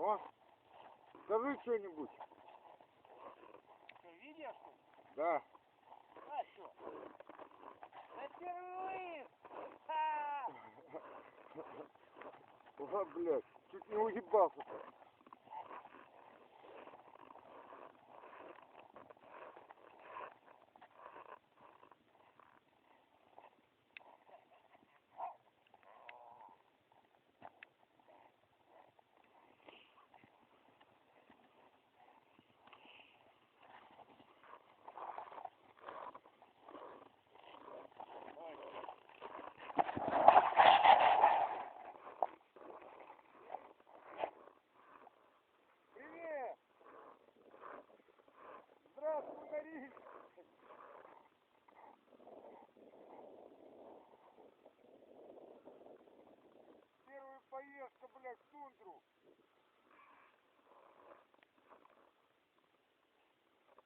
О, скажи что-нибудь. Что, видишь? Да. А что? Впервые! Ха! О, блядь, чуть не уебался-то. Привет! Здравствуй, Норильск! Первая поездка, блядь, в тундру.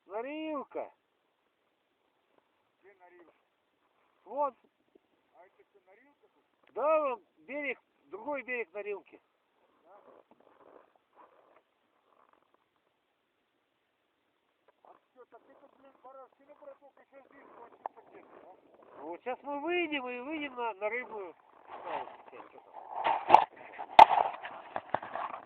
Норилка. Где Норильск? Вот, А это что, Норилка тут? да, вон берег, другой берег Норилки. Да? А что, так это, блин, Барашкина, браток, еще здесь кончился где-то, да? Вот сейчас мы выйдем и выйдем на рыбную. Что там?